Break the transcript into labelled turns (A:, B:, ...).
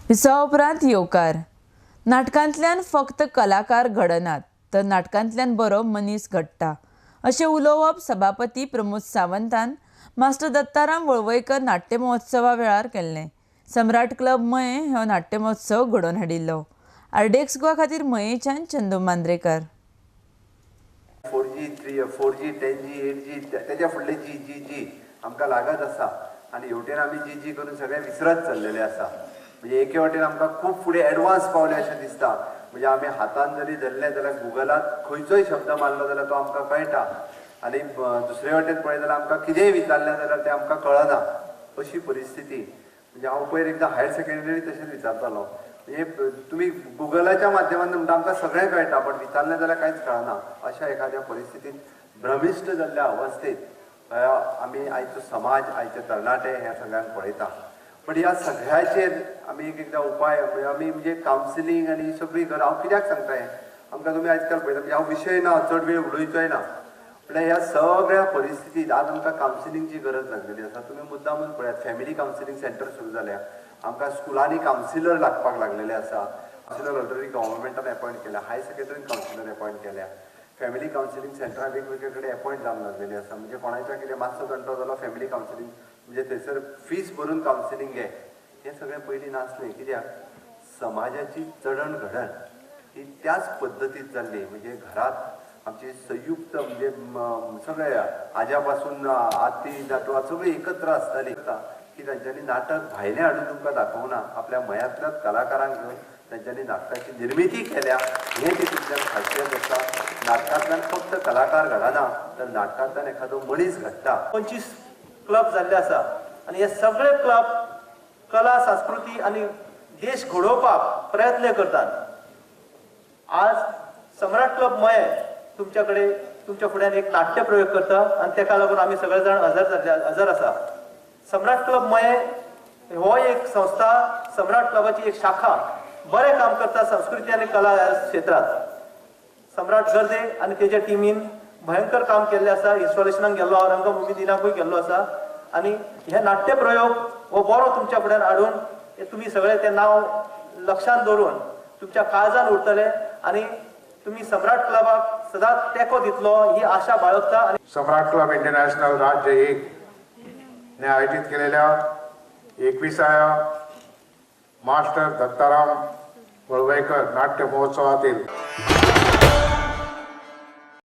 A: विसवा उपरांत येवकार नाटकांतल्यान फक्त कलाकार घडनात तर नाटकांतल्यान बरो मनीस घडटा अशें उलोवप सभापती प्रमोद सावंतान मास्टर दत्ताराम वळवयकर नाट्य महोत्सवा वेळार केल्लें। सम्राट क्लब मये हो नाट्य महोत्सव घडोवन हाडिल्लो। आरडेक्स गोवा खातीर मयेच्यान Chandu Mandrekar.
B: 4G 4G 10G 8G त्याच्या फुडले जी आमकां लागत आसा आनी हेवटेन आमी जी करून सगळे विसरत चल्लेले आसा। म्हणजे एके वटेन आमकां खूब फुडें एडवान्स पावले अशें दिसता। म्हणजे आमी हातान जरी धरलें जाल्यार गुगलात खंयचोय शब्द मारलो जाल्यार तो आमकां कळटा आनी दुसरे वटेन पळयत जाल्यार आमकां कितेंय विचारलें जाल्यार तें आमकां कळना अशी परिस्थिती। म्हणजे हांव पयर एकदां हायर सेकंडरी तशेंच विचारतालो। म्हणजे तुम्ही गुगलाच्या माध्यमातून म्हणटा आमकां सगळें कळटा पण विचारलें जाल्यार कांयच कळना अशा एखाद्या परिस्थितीत भ्रमिश्ट जाल्ल्या अवस्थेत आमी आयचो समाज आयचे तरणाटे ह्या सगळ्यांक पळयता। पण ह्या सगळ्याचेर आमी एकदां उपाय आमी म्हणजे कावन्सिलींग आनी सगळी हांव कित्याक सांगता हें आमकां तुमी आयज काल पळयता म्हणजे हांव विशय ना चड वेळ उडयचोय ना म्हळ्यार ह्या सगळ्या परिस्थितीत आज आमकां कावन्सिलींगची गरज लागलेली आसा। तुमी मुद्दामून पळयात फॅमिली कावन्सिलींग सेंटर सुरू जाल्या। आमकां स्कुलांनी कावन्सिलर लागपाक लागलेले आसा। कावन्सिलर ऑलरेडी गव्हर्मेंटान अपॉयंट केल्या, हाय सेकंडरीन कावन्सिलर अपॉयंट केल्या, फॅमिली कावन्सिलींग सेंटरां वेगवेगळे कडेन अपॉयंट जावंक लागलेली आसा। म्हणजे कोणाच्या कितें मातसो कंट्रो जालो फॅमिली कावन्सिलींग म्हणजे थंयसर फीस भरून कावन्सिलींग घे हें सगळें पयलीं नासलें। कित्याक समाजाची चडण घडण ही त्याच पद्दतीत जाल्ली। म्हणजे घरात आमची संयुक्त म्हणजे सगळे आज्या पासून आती जातवा सगळीं एकत्र आसतालीं की तांच्यांनी नाटक भायलें हाडून तुमकां दाखोवना, आपल्या मयांतल्याच कलाकारांक घेवन तांच्यांनी नाटकाची निर्मिती केल्या हें तितूंतल्यान खासियत आसा। नाटकांतल्यान फक्त कलाकार घडना तर नाटकांतल्यान एखादो मनीस घडटा।
C: 25 क्लब जाल्ले आसा आनी हे सगळे क्लब कला संस्कृती आनी देश घडोवपाक प्रयत्न करतात। आज सम्राट क्लब मये तुमच्याकडे तुमच्या फुड्यान एक नाट्य प्रयोग करता आनी तेका लागून आमी सगळे जाण हजर आसा। सम्राट क्लब मये हो एक संस्था, सम्राट क्लबाची एक शाखा बरें काम करता संस्कृती आनी कला क्षेत्रात। सम्राट गर्दे आनी तेच्या टिमीन भयंकर काम केल्लें आसा। इन्स्टॉलेशनाक गेल्लो हांव, रंगभूमी दिनाकूय गेल्लो आसा आनी हे नाट्य प्रयोग हो बरो तुमच्या फुड्यान हाडून तुमी सगळे तें नांव लक्षांत दवरून तुमच्या काळजान उरतले आनी तुम्ही सम्राट क्लबाक सदांच तेंको दितलो ही आशा बाळगता।
D: सम्राट क्लब इंटरनॅशनल राज्य 1 ने आयोजित केलेल्या 21व्या मास्टर दत्ताराम वळवयकर नाट्य महोत्सवातील